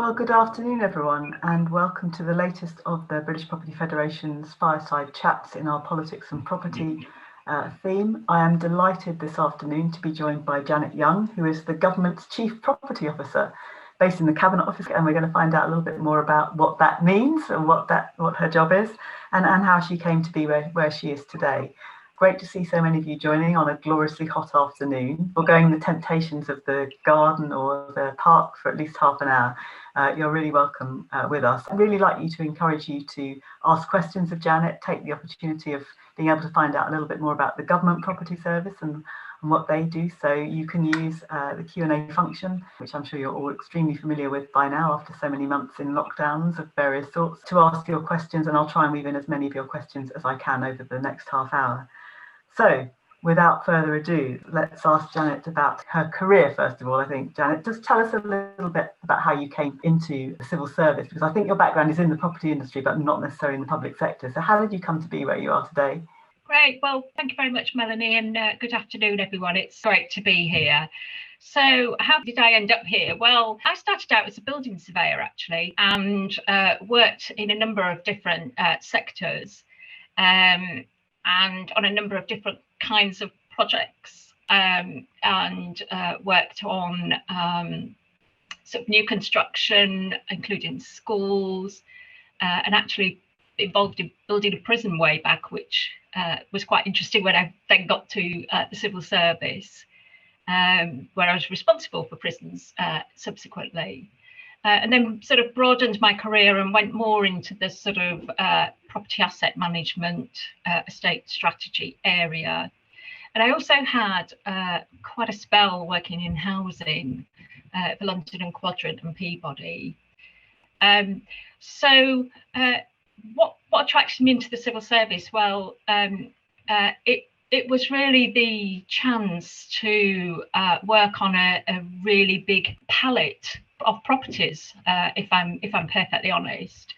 Well, good afternoon, everyone, and welcome to the latest of the British Property Federation's Fireside Chats in our politics and property theme. I am delighted this afternoon to be joined by Janet Young, who is the government's Chief Property Officer based in the Cabinet Office, and we're going to find out a little bit more about what that means and what her job is and how she came to be where she is today. Great to see so many of you joining on a gloriously hot afternoon, foregoing the temptations of the garden or the park for at least half an hour. You're really welcome with us. I'd really like to encourage you to ask questions of Janet, take the opportunity of being able to find out a little bit more about the government property service and what they do. So you can use the Q&A function, which I'm sure you're all extremely familiar with by now after so many months in lockdowns of various sorts, to ask your questions, and I'll try and weave in as many of your questions as I can over the next half hour. So, without further ado, let's ask Janet about her career, first of all. I think, Janet, just tell us a little bit about how you came into the civil service, because I think your background is in the property industry, but not necessarily in the public sector. So how did you come to be where you are today? Great. Well, thank you very much, Melanie, and good afternoon, everyone. It's great to be here. So how did I end up here? Well, I started out as a building surveyor, actually, and worked in a number of different sectors. And on a number of different kinds of projects, and worked on sort of new construction, including schools, and actually involved in building a prison way back, which was quite interesting when I then got to the civil service, where I was responsible for prisons subsequently. And then sort of broadened my career and went more into the sort of property asset management, estate strategy area. And I also had quite a spell working in housing for London and Quadrant and Peabody. So what attracted me into the civil service? Well, it was really the chance to work on a really big palette of properties, if I'm perfectly honest.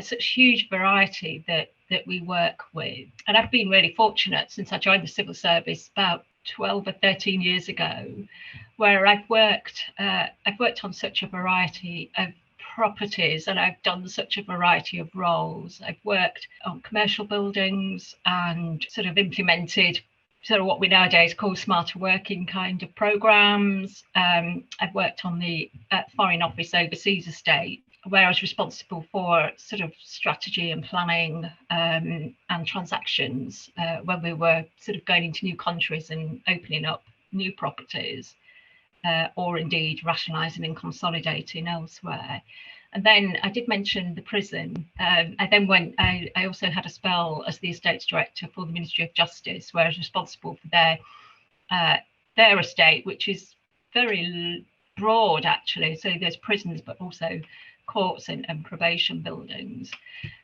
Such huge variety that we work with, and I've been really fortunate since I joined the civil service about 12 or 13 years ago, where I've worked on such a variety of properties, and I've done such a variety of roles. I've worked on commercial buildings and sort of implemented sort of what we nowadays call smarter working kind of programs. I've worked on the Foreign Office overseas estate, where I was responsible for sort of strategy and planning and transactions when we were sort of going into new countries and opening up new properties, or indeed rationalising and consolidating elsewhere. And then I did mention the prison. I also had a spell as the estates director for the Ministry of Justice, where I was responsible for their estate, which is very broad actually. So there's prisons, but also courts and probation buildings.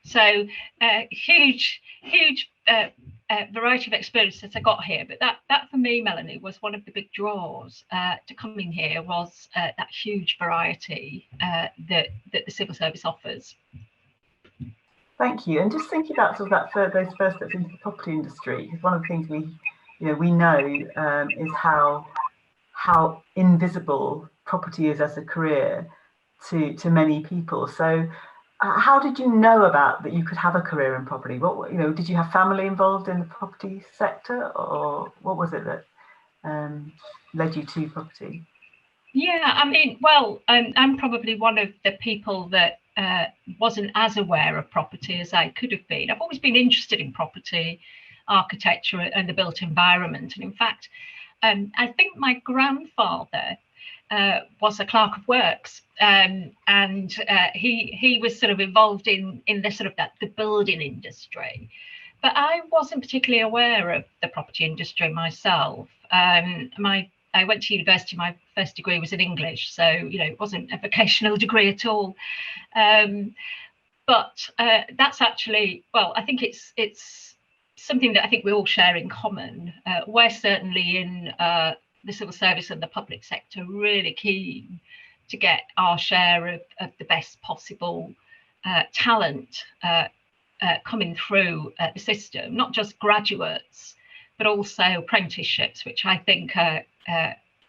So huge variety of experiences I got here. But that for me, Melanie, was one of the big draws to coming here, was that huge variety that the civil service offers. Thank you. And just thinking about sort of those first steps into the property industry, because one of the things we know is how invisible property is as a career to many people. So how did you know about that you could have a career in property? What, did you have family involved in the property sector, or what was it that led you to property? Yeah, I mean, well, I'm probably one of the people that wasn't as aware of property as I could have been. I've always been interested in property, architecture and the built environment. And in fact, I think my grandfather was a clerk of works, and he was sort of involved in the sort of the building industry. But I wasn't particularly aware of the property industry myself. I went to university, my first degree was in English, so it wasn't a vocational degree at all. But that's actually, well, I think it's something that I think we all share in common. We're certainly in the civil service and the public sector really keen to get our share of the best possible talent coming through the system, not just graduates, but also apprenticeships, which I think are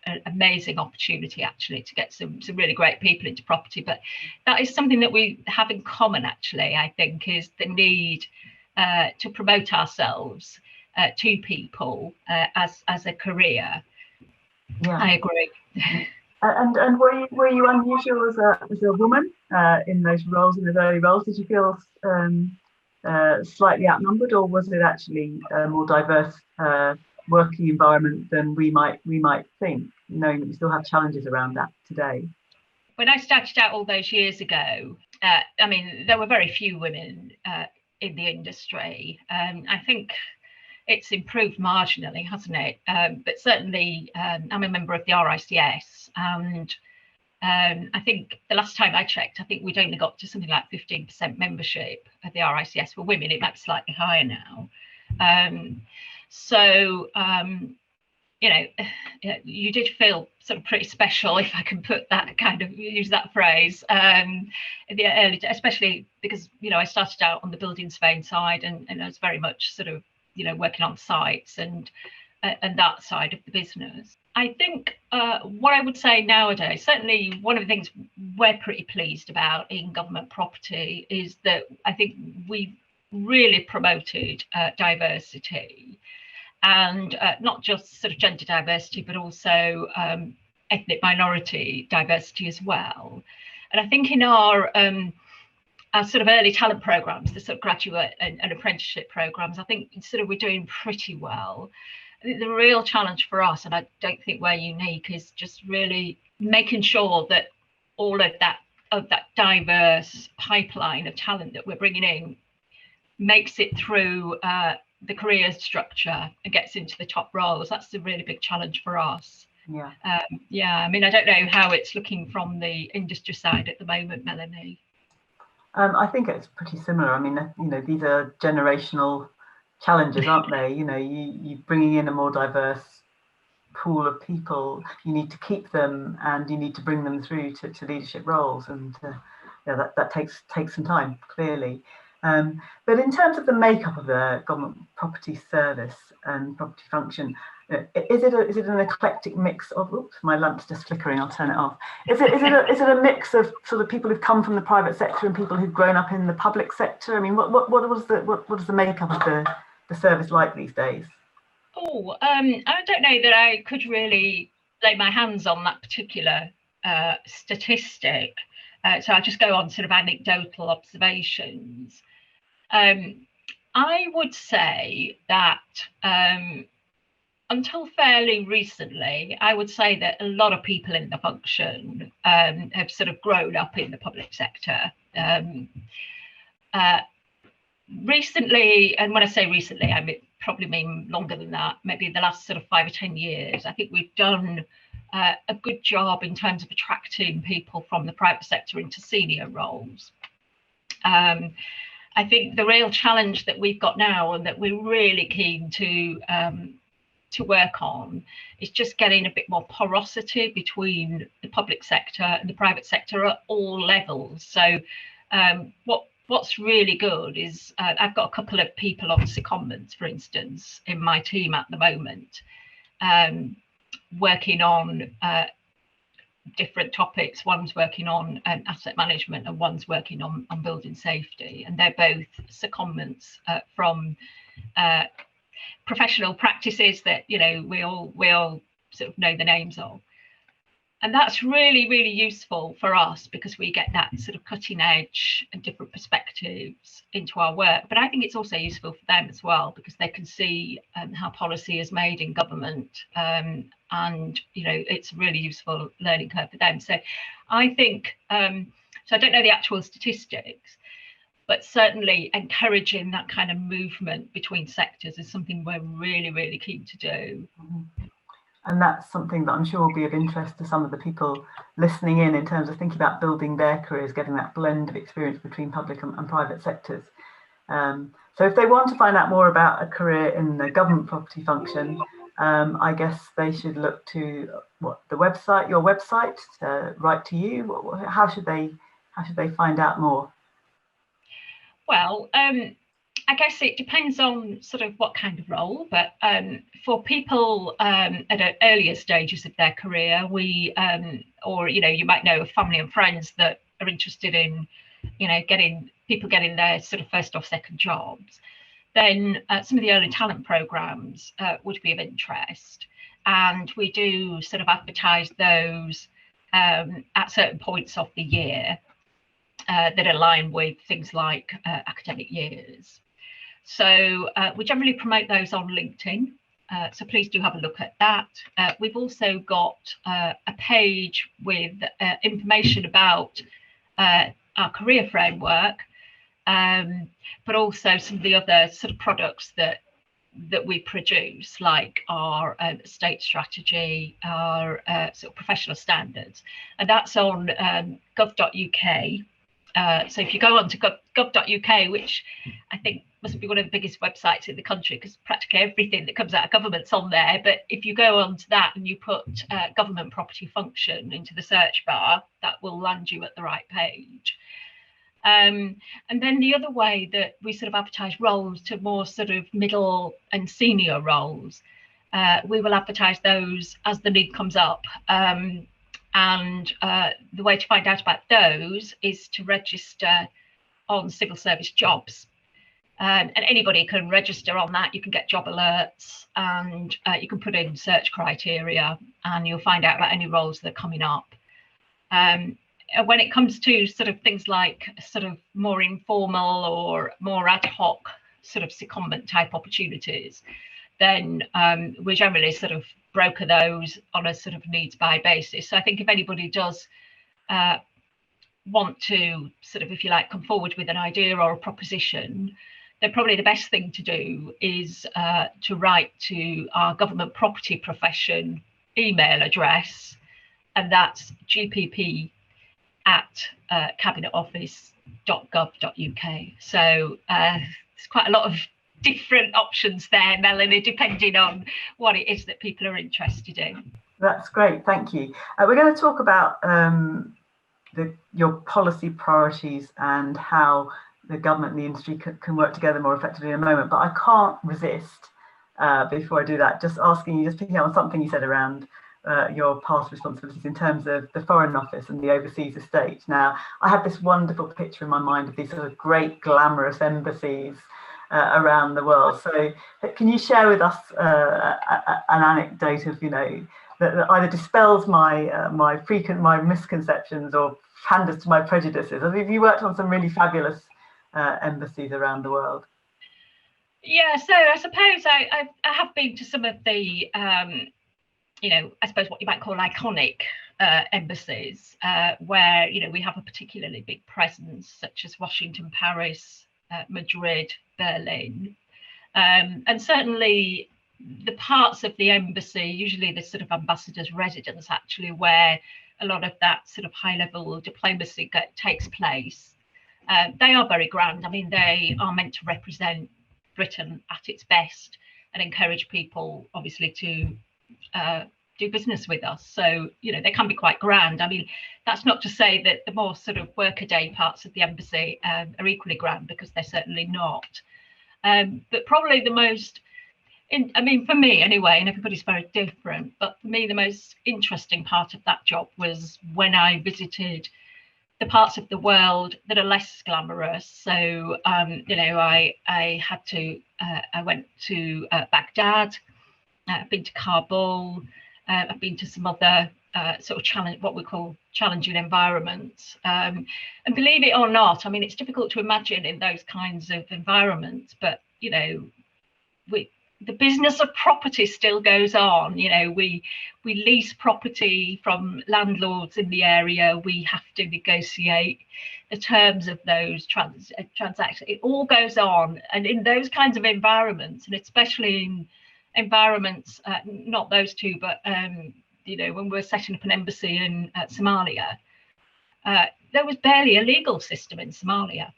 an amazing opportunity actually to get some really great people into property. But that is something that we have in common actually, I think, is the need to promote ourselves to people as a career. Yeah. I agree. And were you unusual as a woman in those roles, in those early roles? Did you feel slightly outnumbered, or was it actually a more diverse working environment than we might think, knowing that we still have challenges around that today? When I started out all those years ago, I mean, there were very few women in the industry. I think it's improved marginally, hasn't it? But certainly, I'm a member of the RICS, and I think the last time I checked, I think we'd only got to something like 15% membership of the RICS for women. It might be slightly higher now. You know, you did feel sort of pretty special, if I can put that kind of use that phrase, in the early, especially because, you know, I started out on the building surveying side, and I was very much sort of, you know, working on sites and that side of the business. I think what I would say nowadays, certainly one of the things we're pretty pleased about in government property is that I think we've really promoted diversity, and not just sort of gender diversity, but also ethnic minority diversity as well. And I think in our sort of early talent programs, the sort of graduate and apprenticeship programs, I think sort of we're doing pretty well. I think the real challenge for us, and I don't think we're unique, is just really making sure that all of that diverse pipeline of talent that we're bringing in makes it through the career structure and gets into the top roles. That's the really big challenge for us. Yeah. I mean, I don't know how it's looking from the industry side at the moment, Melanie. I think it's pretty similar. I mean, you know, these are generational challenges, aren't they? You know, you bringing in a more diverse pool of people, you need to keep them and you need to bring them through to leadership roles, and yeah, that takes some time, clearly. But in terms of the makeup of the government property service and property function, is it an eclectic mix of? Oops, my lamp's just flickering. I'll turn it off. Is it a mix of sort of people who've come from the private sector and people who've grown up in the public sector? I mean, what is the makeup of the service like these days? Oh, I don't know that I could really lay my hands on that particular statistic. So I'll just go on sort of anecdotal observations. I would say that until fairly recently, I would say that a lot of people in the function have sort of grown up in the public sector. Recently, and when I say recently, I probably mean longer than that, maybe the last sort of 5 or 10 years, I think we've done a good job in terms of attracting people from the private sector into senior roles. I think the real challenge that we've got now, and that we're really keen to work on, is just getting a bit more porosity between the public sector and the private sector at all levels. So what's really good is I've got a couple of people on secondments, for instance, in my team at the moment, working on different topics. One's working on asset management and one's working on building safety, and they're both secondments from professional practices that, you know, we all sort of know the names of. And that's really, really useful for us because we get that sort of cutting edge and different perspectives into our work. But I think it's also useful for them as well, because they can see how policy is made in government. And, you know, it's a really useful learning curve for them. So I think, so I don't know the actual statistics, but certainly encouraging that kind of movement between sectors is something we're really, really keen to do. Mm-hmm. And that's something that I'm sure will be of interest to some of the people listening in terms of thinking about building their careers, getting that blend of experience between public and private sectors. So if they want to find out more about a career in the government property function, I guess they should look to your website, write to you. How should they find out more? Well, I guess it depends on sort of what kind of role, but for people at earlier stages of their career, we or you might know of family and friends that are interested in getting their sort of first or second jobs, then some of the early talent programs would be of interest, and we do sort of advertise those at certain points of the year that align with things like academic years. So we generally promote those on LinkedIn. So please do have a look at that. We've also got a page with information about our career framework, but also some of the other sort of products that we produce, like our estate strategy, our sort of professional standards, and that's on gov.uk. So if you go on to gov.uk, which I think must be one of the biggest websites in the country, because practically everything that comes out of government's on there, but if you go on to that and you put government property function into the search bar, that will land you at the right page. And then the other way that we sort of advertise roles to more sort of middle and senior roles, we will advertise those as the need comes up. And the way to find out about those is to register on civil service jobs. And anybody can register on that. You can get job alerts, and you can put in search criteria, and you'll find out about any roles that are coming up. When it comes to sort of things like sort of more informal or more ad hoc sort of secondment type opportunities, then we generally sort of broker those on a sort of needs by basis. So I think if anybody does want to sort of, if you like, come forward with an idea or a proposition, then probably the best thing to do is to write to our government property profession email address, and that's gpp@cabinetoffice.gov.uk. So there's quite a lot of different options there, Melanie, depending on what it is that people are interested in. That's great, thank you. We're going to talk about your policy priorities and how the government and the industry can work together more effectively in a moment, but I can't resist, before I do that, just asking you, just picking up on something you said around your past responsibilities in terms of the Foreign Office and the overseas estate. Now, I have this wonderful picture in my mind of these sort of great glamorous embassies around the world. So can you share with us an anecdote of, that either dispels my misconceptions or panders to my prejudices? I mean, you worked on some really fabulous embassies around the world. Yeah, so I suppose I have been to some of the I suppose what you might call iconic embassies, where we have a particularly big presence, such as Washington, Paris, Madrid, Berlin, and certainly the parts of the embassy, usually the sort of ambassador's residence, actually, where a lot of that sort of high-level diplomacy takes place. They are very grand. I mean, they are meant to represent Britain at its best and encourage people, obviously, to do business with us. So, they can be quite grand. I mean, that's not to say that the more sort of workaday parts of the embassy are equally grand, because they're certainly not. But probably the most, for me anyway, and everybody's very different, but for me, the most interesting part of that job was when I visited the parts of the world that are less glamorous. So, I went to Baghdad, I've been to Kabul, I've been to some other sort of what we call challenging environments. And believe it or not, I mean, it's difficult to imagine in those kinds of environments, but, the business of property still goes on. We lease property from landlords in the area. We have to negotiate the terms of those transactions. It all goes on. And in those kinds of environments, and especially in environments, not those two, but when we're setting up an embassy in Somalia, there was barely a legal system in Somalia.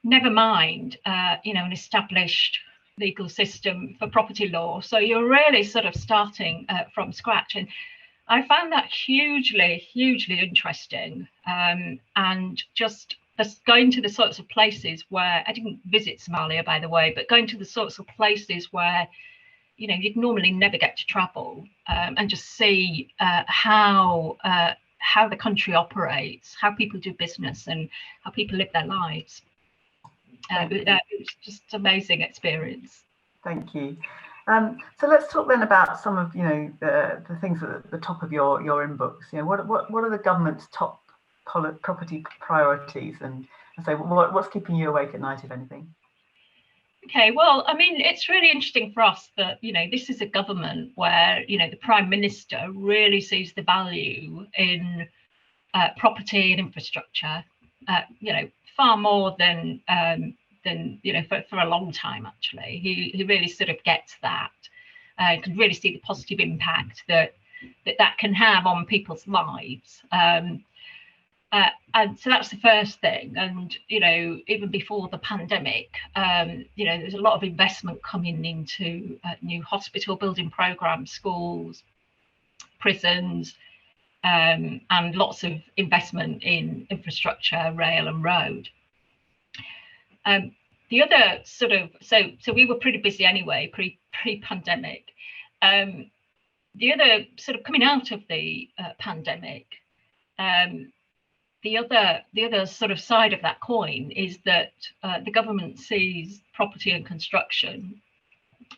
Never mind, an established legal system for property law. So you're really sort of starting from scratch. And I found that hugely, hugely interesting. And just just going to the sorts of places where I didn't visit Somalia, by the way, but going to the sorts of places where, you know, you'd normally never get to travel, and just see how the country operates, how people do business, and how people live their lives. It was just an amazing experience. Thank you. So let's talk then about some of, you know, the things at the top of your inbox. You know, what are the government's top property priorities, and so what's keeping you awake at night, if anything? Okay, well, I mean, it's really interesting for us that, you know, this is a government where, you know, the Prime Minister really sees the value in property and infrastructure, you know, far more than you know, for a long time, actually. He really sort of gets that. You can really see the positive impact that can have on people's lives. And so that's the first thing. And, you know, even before the pandemic, you know, there's a lot of investment coming into new hospital building programs, schools, prisons, and lots of investment in infrastructure, rail and road. The other sort of, so we were pretty busy anyway, pre-pandemic. The other sort of coming out of the pandemic, the other sort of side of that coin is that the government sees property and construction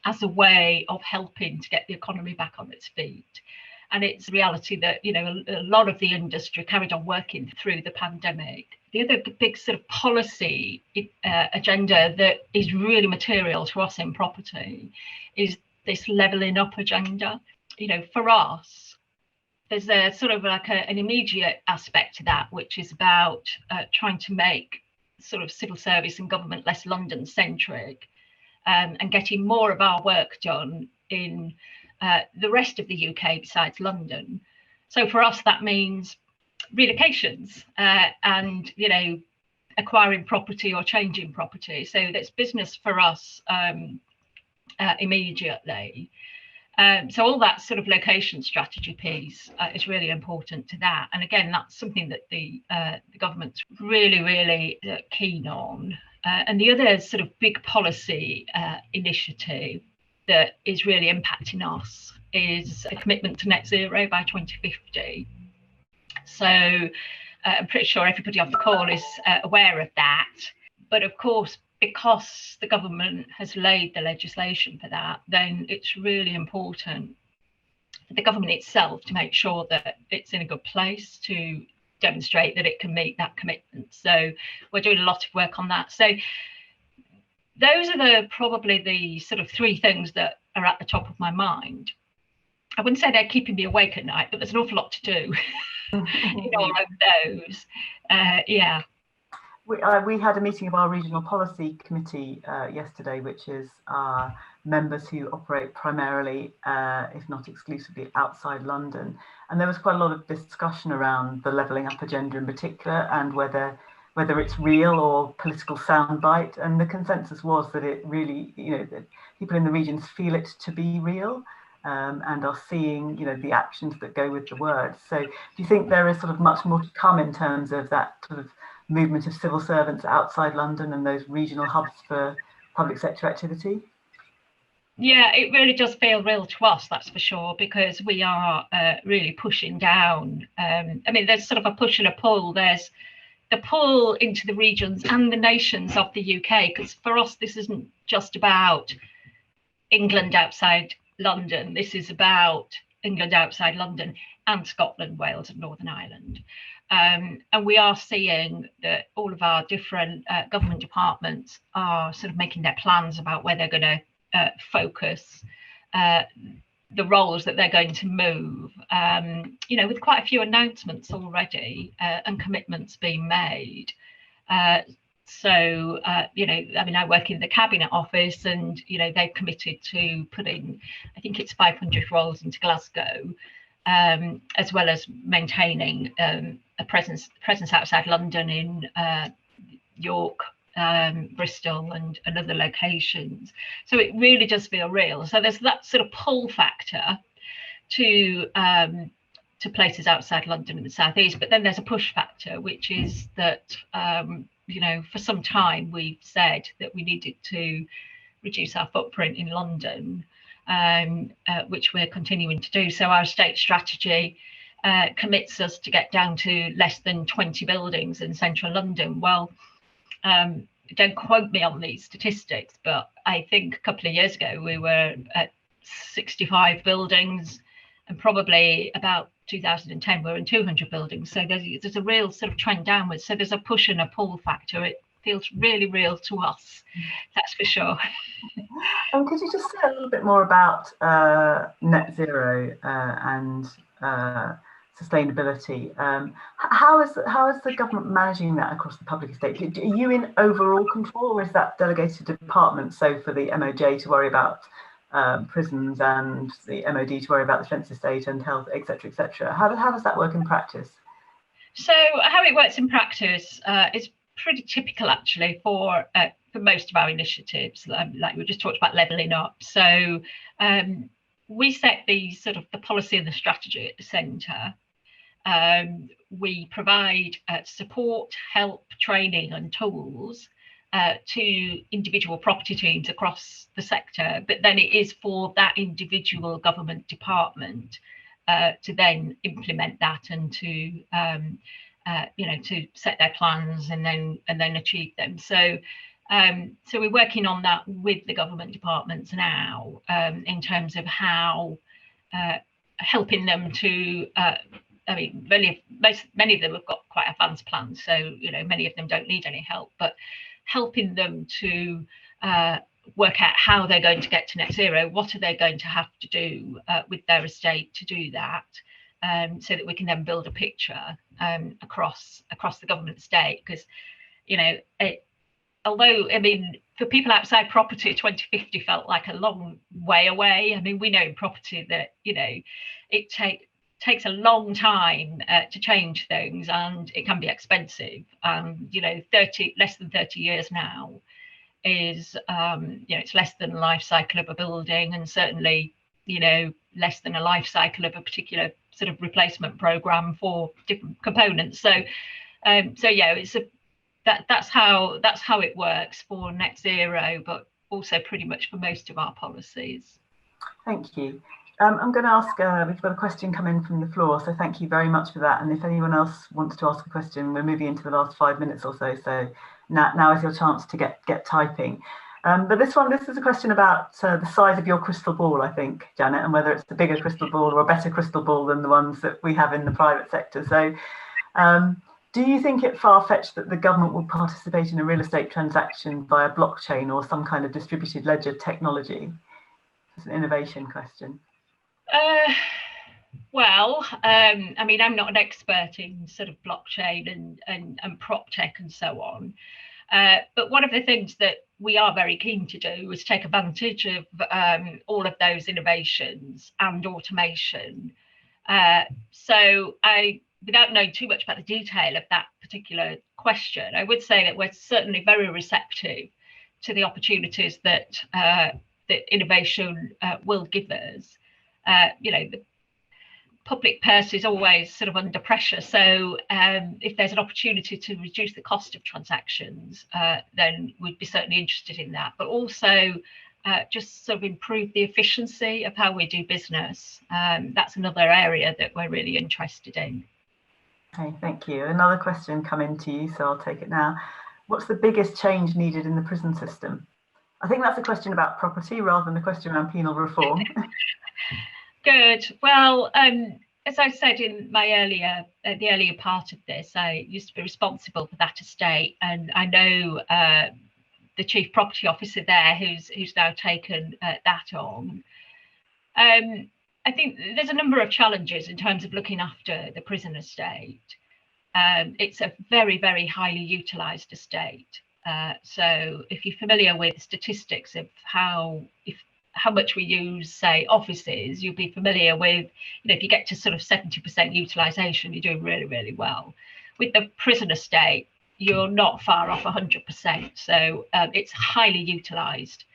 as a way of helping to get the economy back on its feet. And it's a reality that, you know, a lot of the industry carried on working through the pandemic. The other big sort of policy agenda that is really material to us in property is this levelling up agenda. You know, for us, there's a sort of like an immediate aspect to that, which is about trying to make sort of civil service and government less London centric, and getting more of our work done in the rest of the UK besides London. So for us, that means relocations and, you know, acquiring property or changing property. So that's business for us immediately. So all that sort of location strategy piece is really important to that. And again, that's something that the government's really keen on. And the other sort of big policy initiative that is really impacting us is a commitment to net zero by 2050. So I'm pretty sure everybody on the call is aware of that. But of course, because the government has laid the legislation for that, then it's really important for the government itself to make sure that it's in a good place to demonstrate that it can meet that commitment. So we're doing a lot of work on that. So those are probably the sort of three things that are at the top of my mind. I wouldn't say they're keeping me awake at night, but there's an awful lot to do in all of those. Yeah. We had a meeting of our regional policy committee yesterday, which is our members who operate primarily, if not exclusively, outside London. And there was quite a lot of discussion around the levelling up agenda in particular, and whether it's real or political soundbite. And the consensus was that it really, you know, that people in the regions feel it to be real, and are seeing, you know, the actions that go with the words. So do you think there is sort of much more to come in terms of that sort of movement of civil servants outside London and those regional hubs for public sector activity? Yeah, it really does feel real to us, that's for sure, because we are really pushing down. I mean, there's sort of a push and a pull. There's the pull into the regions and the nations of the UK, because for us, this isn't just about England outside London. This is about England outside London and Scotland, Wales and Northern Ireland. And we are seeing that all of our different government departments are sort of making their plans about where they're going to focus the roles that they're going to move, you know, with quite a few announcements already and commitments being made. So, you know, I mean, I work in the Cabinet Office and, you know, they've committed to putting, I think it's 500 roles into Glasgow, as well as maintaining a presence outside London in York, Bristol and other locations. So it really does feel real. So there's that sort of pull factor to places outside London in the southeast, but then there's a push factor, which is that for some time we've said that we needed to reduce our footprint in London, which we're continuing to do. So our estate strategy commits us to get down to less than 20 buildings in central London. Well, don't quote me on these statistics, but I think a couple of years ago we were at 65 buildings, and probably about 2010 we were in 200 buildings. So there's a real sort of trend downwards. So there's a push and a pull factor. It feels really real to us, that's for sure. And could you just say a little bit more about net zero and sustainability? How is the government managing that across the public estate? Are you in overall control, or is that delegated to departments? So for the MOJ to worry about prisons, and the MOD to worry about the defence estate and health, etc., etc. How does that work in practice? So how it works in practice is pretty typical, actually, for most of our initiatives. Like we just talked about levelling up. So we set the policy and the strategy at the centre. We provide support, help, training and tools to individual property teams across the sector, but then it is for that individual government department to then implement that and to to set their plans and then achieve them. So we're working on that with the government departments now, in terms of how helping them to many of them have got quite advanced plans, so many of them don't need any help, but helping them to work out how they're going to get to net zero, what are they going to have to do with their estate to do that, so that we can then build a picture across the government estate. Because although for people outside property, 2050 felt like a long way away. We know in property that it takes a long time to change things, and it can be expensive. Less than 30 years now is it's less than the life cycle of a building, and certainly less than a life cycle of a particular sort of replacement program for different components. So it's that's how it works for net zero, but also pretty much for most of our policies. Thank you. I'm going to ask, we've got a question come in from the floor, so thank you very much for that. And if anyone else wants to ask a question, we're moving into the last 5 minutes or so, so now is your chance to get typing. But this is a question about the size of your crystal ball, I think, Janet, and whether it's a bigger crystal ball or a better crystal ball than the ones that we have in the private sector. So do you think it far-fetched that the government will participate in a real estate transaction via blockchain or some kind of distributed ledger technology? It's an innovation question. I'm not an expert in sort of blockchain and prop tech and so on. But one of the things that we are very keen to do is take advantage of all of those innovations and automation. So without knowing too much about the detail of that particular question, I would say that we're certainly very receptive to the opportunities that innovation will give us. The public purse is always sort of under pressure. So if there's an opportunity to reduce the cost of transactions, then we'd be certainly interested in that. But also just sort of improve the efficiency of how we do business. That's another area that we're really interested in. Okay, thank you. Another question coming to you, so I'll take it now. What's the biggest change needed in the prison system? I think that's a question about property rather than a question around penal reform. Good. Well, as I said in my the earlier part of this, I used to be responsible for that estate, and I know the chief property officer there who's now taken that on. I think there's a number of challenges in terms of looking after the prison estate. It's a very, very highly utilised estate. So if you're familiar with statistics of how much we use, say, offices, you'll be familiar with, if you get to sort of 70% utilisation, you're doing really, really well. With the prison estate, you're not far off 100%. So it's highly utilised.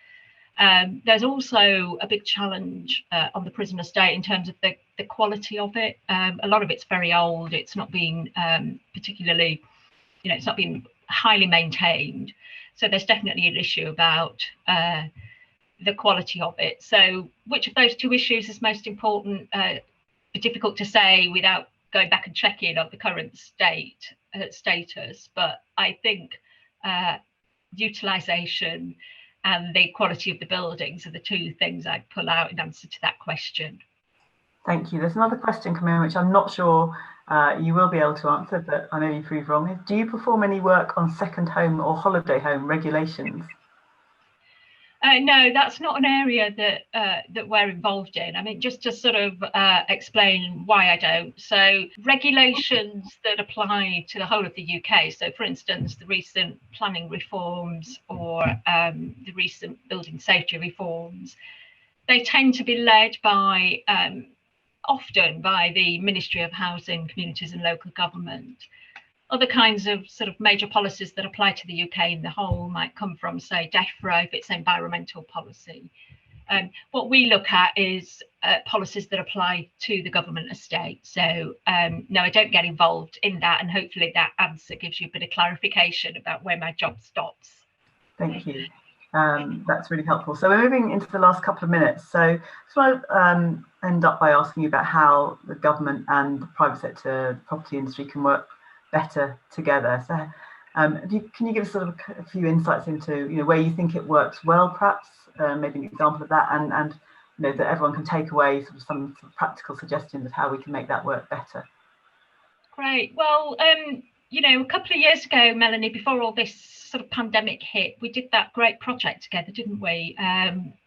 There's also a big challenge on the prison estate in terms of the quality of it. A lot of it's very old. It's not been particularly, it's not been highly maintained. So there's definitely an issue about the quality of it. So which of those two issues is most important? Difficult to say without going back and checking on the current status. But I think utilisation and the quality of the buildings are the two things I'd pull out in answer to that question. Thank you. There's another question coming in, which I'm not sure you will be able to answer, but I may be proved wrong. Do you perform any work on second home or holiday home regulations? No, that's not an area that we're involved in. I mean, just to sort of explain why I don't. So regulations that apply to the whole of the UK. So for instance, the recent planning reforms or the recent building safety reforms, they tend to be led by often by the Ministry of Housing, Communities and Local Government. Other kinds of sort of major policies that apply to the UK in the whole might come from, say, DEFRA, if it's environmental policy. What we look at is policies that apply to the government estate. So no, I don't get involved in that, and hopefully that answer gives you a bit of clarification about where my job stops. Thank you. That's really helpful. So we're moving into the last couple of minutes. So I just want to end up by asking you about how the government and the private sector property industry can work better together. So can you give us sort of a few insights into where you think it works well, perhaps maybe an example of that, and that everyone can take away sort of some practical suggestions of how we can make that work better. Great. Well, a couple of years ago, Melanie, before all this sort of pandemic hit, we did that great project together, didn't we,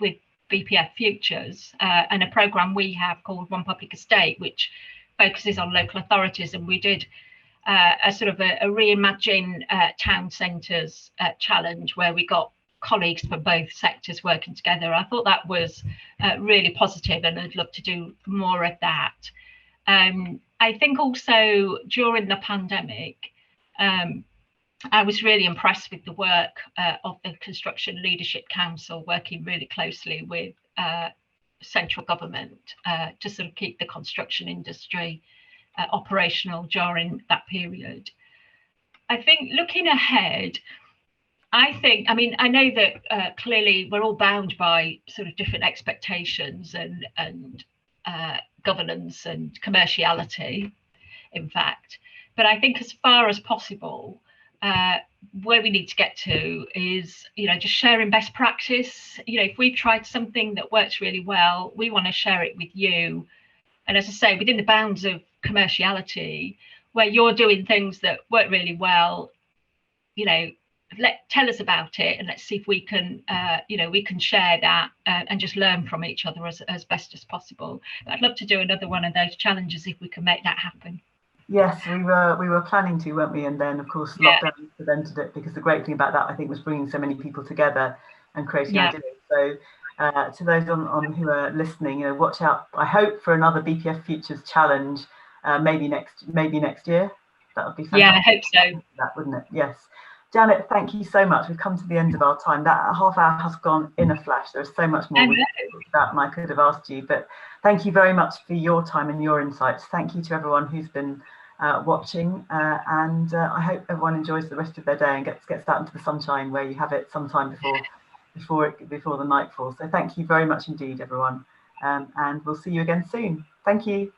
with BPF Futures and a programme we have called One Public Estate, which focuses on local authorities, and we did a sort of a reimagine town centres challenge where we got colleagues from both sectors working together. I thought that was really positive, and I'd love to do more of that. I think also during the pandemic, I was really impressed with the work of the Construction Leadership Council, working really closely with central government to sort of keep the construction industry operational during that period. I think looking ahead, I know that clearly we're all bound by sort of different expectations and governance and commerciality, in fact. But I think as far as possible, where we need to get to is, just sharing best practice. If we've tried something that works really well, we want to share it with you. And as I say, within the bounds of commerciality, where you're doing things that work really well, tell us about it, and let's see if we can, we can share that and just learn from each other as best as possible. But I'd love to do another one of those challenges if we can make that happen. Yes, we were planning to, weren't we? And then, of course, lockdown prevented it, because the great thing about that, I think, was bringing so many people together and creating ideas. So to those on who are listening, watch out, I hope, for another BPF Futures challenge, maybe next year. That would be fantastic. Yeah, I hope so. That, wouldn't it? Yes. Janet, thank you so much. We've come to the end of our time. That half hour has gone in a flash. There's so much more we could talk about, and I could have asked you, but thank you very much for your time and your insights. Thank you to everyone who's been watching, and I hope everyone enjoys the rest of their day and gets out into the sunshine where you have it sometime before the night falls. So thank you very much indeed, everyone, and we'll see you again soon. Thank you.